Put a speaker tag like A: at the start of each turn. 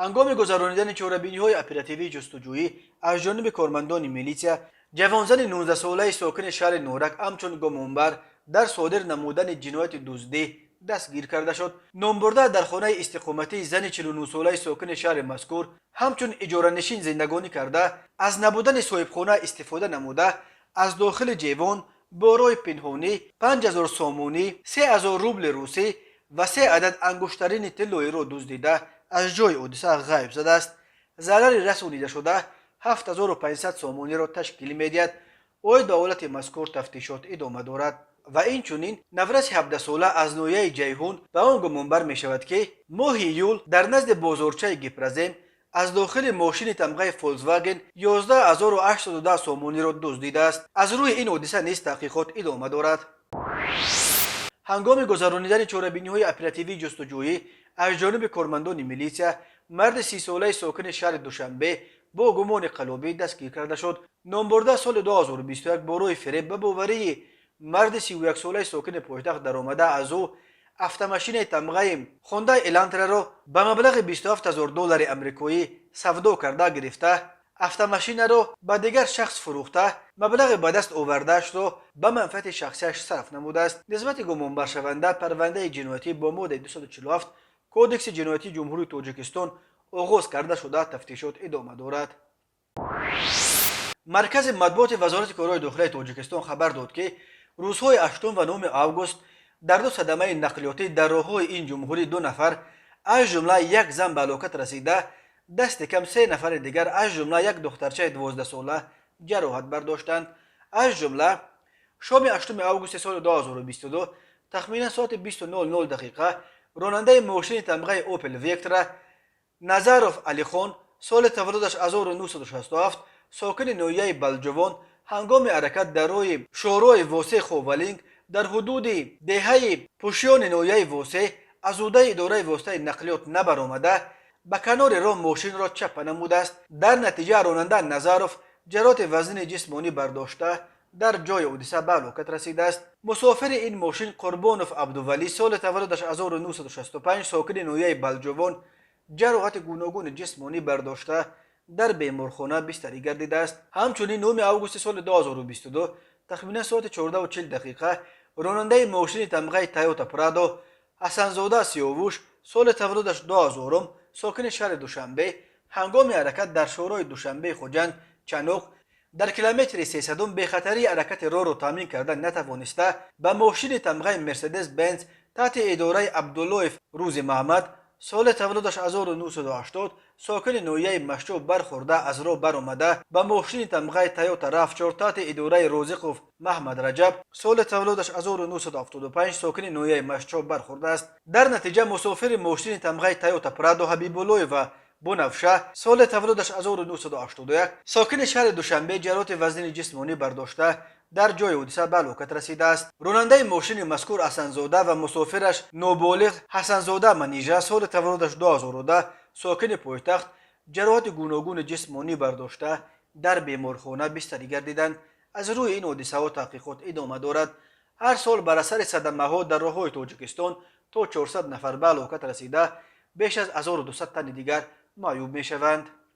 A: هنگام گذرانیدن چهاربینی‌های اپراتیوی جستجویی از جانب کارمندان میلیسیا، جوانزن 19 ساله ساکن شهر نورک همچون گمانبر در صادر نمودن جنایت دزدی دستگیر کرده شد. نامبرده در خانه استقامتی زن 49 ساله ساکن شهر مذکور همچون اجاره نشین زندگانی کرده از نبودن صاحبخانه استفاده نموده از داخل جیوان برای پنهانی 5000 سامانی، 3000 روبل روسی و 3 عدد انگشترین طلای را دزدیده از جای حادثه غیب زده است. ضرر رسانیده شده 7500 سامانی را تشکیل می‌دهد. اوی دولت مذکور تفتیشات ادامه دارد و این چونین نورس 17 ساله از نویه جیهون به آن گمانبر می شود که ماه یول در نزد بازارچه گپرزم از داخل ماشین تمغه فولکسواگن 11810 سامانی را دزدیده است. از روی این حادثه نیز تحقیقات ادامه دارد. هنگام گذرانیدن چهاربینی‌های اپراتیوی جستجویی از جانب کارمندان میلیسیا، مرد 30 ساله ساکن شهر دوشنبه با گمان قلابی دستگیر کرده شد. نامبرده سال 2021 برای فریب به باوری مرد 31 ساله ساکن پایتخت درآمده از او автомашин тамғаи хондаи элантраро ба маблағи 27000 доллари амрикоӣ савдо карда гирифта, автомашинаро ба дигар шахс фурӯхта, маблағи ба даст овардаашро ба манфиати шахсияш сарф намудааст. нисбати гумонбаршаванда парвандаи ҷиноятӣ бо моддаи 247 кодекси ҷиноятии ҷумҳурии тоҷикистон оғоз карда шуда тафтишот идома дорад. маркази матбуоти вазорати корҳои дохилаи тоҷикистон хабар дод ки рӯзҳои 8 ва 9 август дар ду садамаи нақлиётӣ дар роҳҳои ин ҷумҳурӣ 2 нафар аз ҷумла як зан ба ҳалокат расида, дасти кам 3 нафари дигар аз ҷумла як духтарчаи 12 сола ҷароҳат бардоштанд. аз ҷумла шоми 8 августи соли 2022 тахминан соати 20:00 дақиқа ронандаи мошини тамғаи Opel Vectra Назаров Алихон соли таваллудаш 1967 сокини ноҳияи Балҷувон ҳангоми ҳаракат дар роҳи шоҳроҳи Восе Ховалинг дар ҳудуди деҳаи пӯшёни ноҳияи Восе аз ӯҳдаи идораи воситаи нақлиёт набаромада ба канори роҳ мошинро чапа намудааст. дар натиҷа ронанда Назаров ҷароҳати вазнини ҷисмонӣ бардошта дар ҷои ҳодиса ба ҳалокат расидааст. мусофири ин мошин Қурбонов Абдувалӣ соли таваллудаш 1965 сокини ноҳияи Балҷувон ҷароҳати гуногуни ҷисмонӣ бардошта дар беморхона бистарӣ гардидааст. ҳамчунин 9 августи соли 2022 тахминан соати 14:40 дақиқа ронандаи мошини тамғаи Toyota Prado Ҳасанзода Сиёвуш соли таваллудаш 2000 сокини шаҳри Душанбе ҳангоми ҳаракат дар шоҳраҳои Душанбеи Хоҷанд Чаноқ дар километри 300 бехатарии ҳаракати роҳро таъмин карда натавониста ба мошини тамғаи Mercedes Benz таҳти идораи Абдуллоев Рӯзи Маҳмад соли таваллудаш 1980 сокини ноҳияи Машчоб бархӯрда аз роҳ баромада ба мошини тамғаи Toyota RAV4 таҳти идораи Розиқов Маҳмад Раҷаб соли таваллудаш 1975 сокини ноҳияи Машчоб бархӯрдааст. дар натиҷа мусофири мошини тамғаи Toyota Prado Ҳабибуллоева Бунавша соли таваллудаш 1981 сокини шаҳри Душанбе ҷароҳати вазнини ҷисмонӣ бардошта дар ҷои ҳодиса ба ҳалокат расидааст. ронандаи мошини мазкур Ҳасанзода ва мусофираш ноболиғ Ҳасанзода Манижа соли таваллудаш 2010 сокини пойтахт ҷароҳати гуногуни ҷисмонӣ бардошта дар беморхона бистарӣ гардиданд. аз рӯи ин ҳодисаҳо таҳқиқот идома дорад. ҳар сол бар асари садамаҳо дар роҳҳои Тоҷикистон то 400 нафар ба ҳалокат расида беш аз 1200 тани дигар маъюб мешаванд.